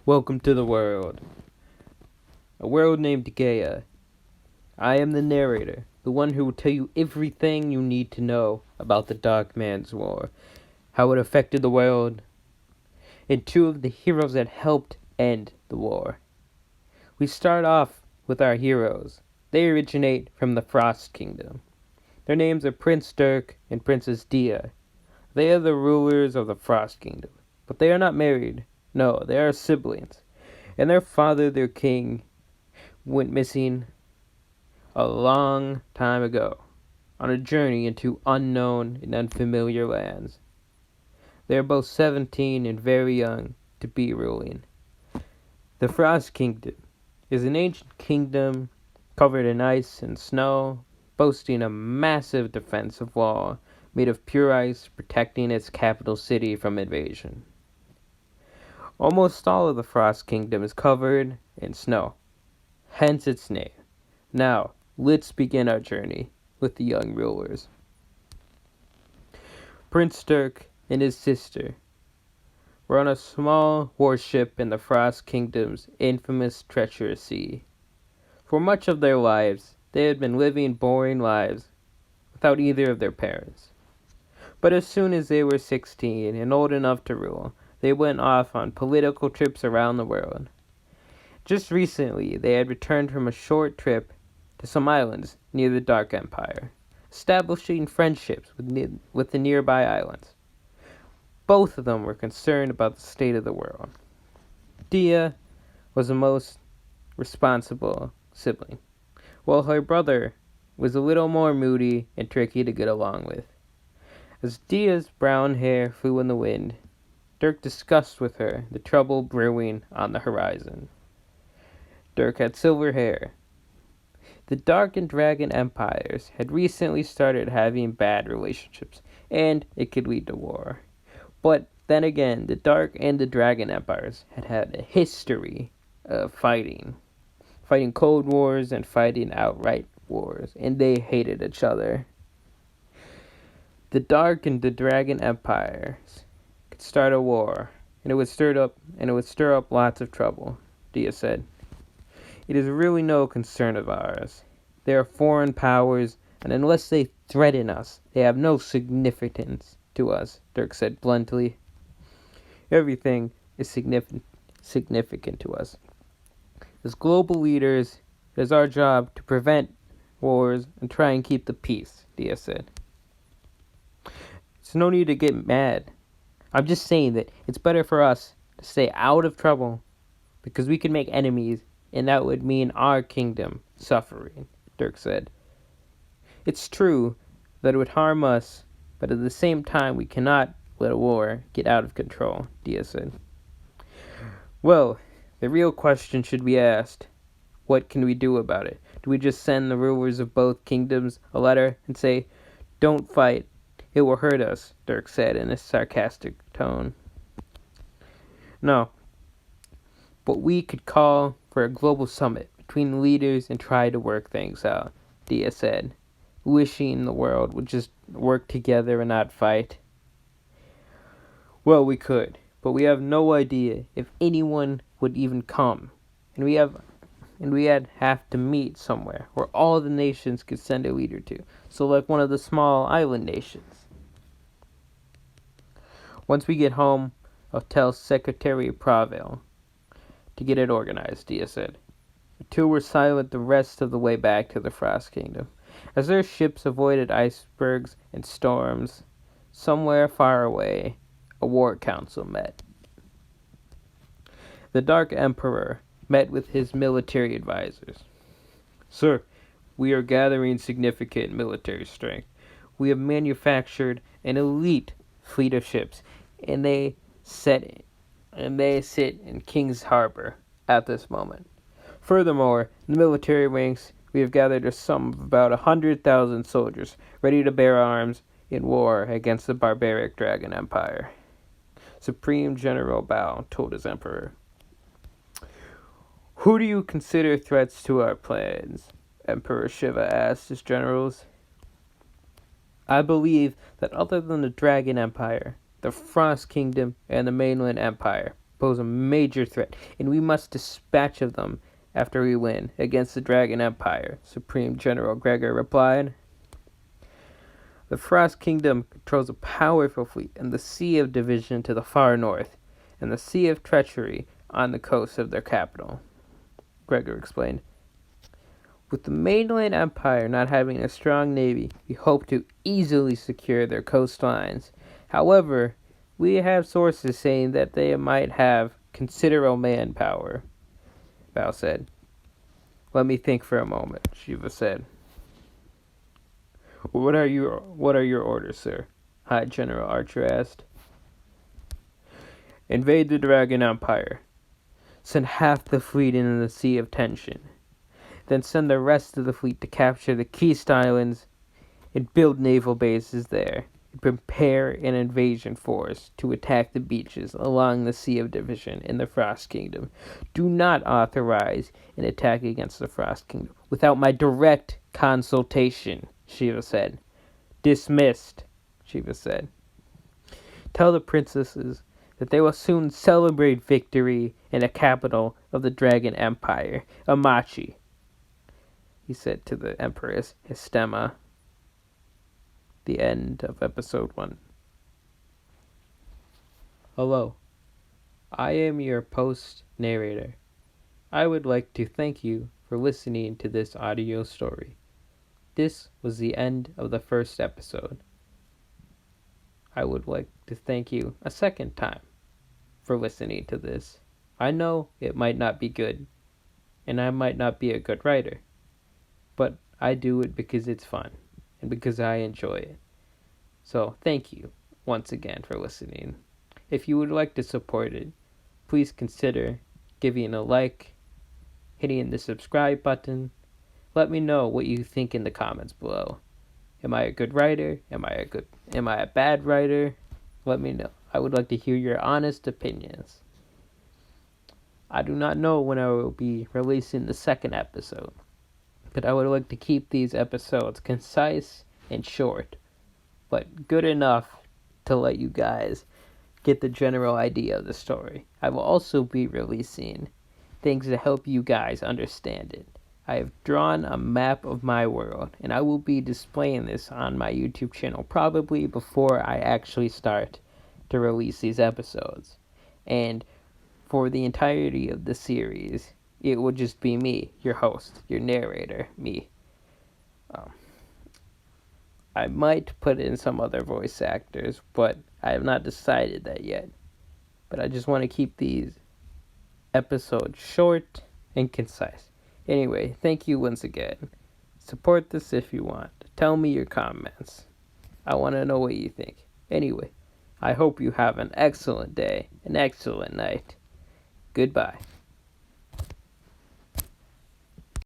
Welcome to the world. A world named Gaia. I am the narrator, the one who will tell you everything you need to know about the Dark Man's War, how it affected the world, and two of the heroes that helped end the war. We start off with our heroes. They originate from the Frost Kingdom. Their names are Prince Dirk and Princess Dia. They are the rulers of the Frost Kingdom, but they are not married. No, they are siblings. And their father, their king, went missing a long time ago on a journey into unknown and unfamiliar lands. They are both 17 and very young to be ruling. The Frost Kingdom is an ancient kingdom covered in ice and snow, boasting a massive defensive wall made of pure ice protecting its capital city from invasion. Almost all of the Frost Kingdom is covered in snow, hence its name. Now, let's begin our journey with the young rulers. Prince Dirk and his sister were on a small warship in the Frost Kingdom's infamous treacherous sea. For much of their lives, they had been living boring lives without either of their parents. But as soon as they were 16 and old enough to rule, they went off on political trips around the world. Just recently, they had returned from a short trip to some islands near the Dark Empire, establishing friendships with the nearby islands. Both of them were concerned about the state of the world. Dia was the most responsible sibling, while her brother was a little more moody and tricky to get along with. As Dia's brown hair flew in the wind, Dirk discussed with her the trouble brewing on the horizon. Dirk had silver hair. The Dark and Dragon empires had recently started having bad relationships, and it could lead to war. But then again, the Dark and the Dragon empires had had a history of fighting cold wars and fighting outright wars, and they hated each other. The Dark and the Dragon empires could start a war, and it would stir up lots of trouble, Dia said. It is really no concern of ours. They are foreign powers, and unless they threaten us, they have no significance to us, Dirk said bluntly. Everything is significant to us. As global leaders, it is our job to prevent wars and try and keep the peace, Dia said. There's no need to get mad. I'm just saying that it's better for us to stay out of trouble because we can make enemies, and that would mean our kingdom suffering, Dirk said. It's true that it would harm us, but at the same time we cannot let a war get out of control, Dia said. Well, the real question should be asked. What can we do about it? Do we just send the rulers of both kingdoms a letter and say, "Don't fight, it will hurt us," Dirk said in a sarcastic tone. No, but we could call for a global summit between leaders and try to work things out, Dia said, wishing the world would just work together and not fight. Well, we could, but we have no idea if anyone would even come, and we'd have to meet somewhere where all the nations could send a leader to, so like one of the small island nations. Once we get home, I'll tell Secretary Praville to get it organized, Dia said. The two were silent the rest of the way back to the Frost Kingdom. As their ships avoided icebergs and storms, somewhere far away, a war council met. The Dark Emperor met with his military advisors. Sir, we are gathering significant military strength. We have manufactured an elite fleet of ships, and they sit in King's Harbor at this moment. Furthermore, in the military ranks, we have gathered a sum of about 100,000 soldiers ready to bear arms in war against the barbaric Dragon Empire. Supreme General Bao told his emperor. Who do you consider threats to our plans? Emperor Shiva asked his generals. I believe that other than the Dragon Empire, the Frost Kingdom, and the mainland empire, pose a major threat, and we must dispatch of them after we win against the Dragon Empire, Supreme General Gregor replied. The Frost Kingdom controls a powerful fleet in the Sea of Division to the far north, and the Sea of Treachery on the coast of their capital, Gregor explained. With the mainland empire not having a strong navy, we hope to easily secure their coastlines. However, we have sources saying that they might have considerable manpower, Val said. Let me think for a moment, Shiva said. What are your orders, sir? High General Archer asked. Invade the Dragon Empire. Send half the fleet into the Sea of Tension. Then send the rest of the fleet to capture the Keist Islands and build naval bases there. And prepare an invasion force to attack the beaches along the Sea of Division in the Frost Kingdom. Do not authorize an attack against the Frost Kingdom without my direct consultation, Shiva said. Dismissed, Shiva said. Tell the princesses that they will soon celebrate victory in the capital of the Dragon Empire, Amachi, he said to the Empress Histema. The end of episode 1. Hello, I am your post narrator. I would like to thank you for listening to this audio story. This was the end of the first episode. I would like to thank you a second time for listening to this. I know it might not be good, and I might not be a good writer, but I do it because it's fun, and because I enjoy it. So thank you once again for listening. If you would like to support it, please consider giving a like, hitting the subscribe button. Let me know what you think in the comments below. Am I a good writer? Am I a bad writer? Let me know. I would like to hear your honest opinions. I do not know when I will be releasing the second episode, but I would like to keep these episodes concise and short, but good enough to let you guys get the general idea of the story. I will also be releasing things to help you guys understand it. I have drawn a map of my world, and I will be displaying this on my YouTube channel probably before I actually start to release these episodes. And for the entirety of the series, it will just be me, your host, your narrator, me. I might put in some other voice actors, but I have not decided that yet. But I just want to keep these episodes short and concise. Anyway, thank you once again. Support this if you want. Tell me your comments. I want to know what you think. Anyway, I hope you have an excellent day, an excellent night. Goodbye.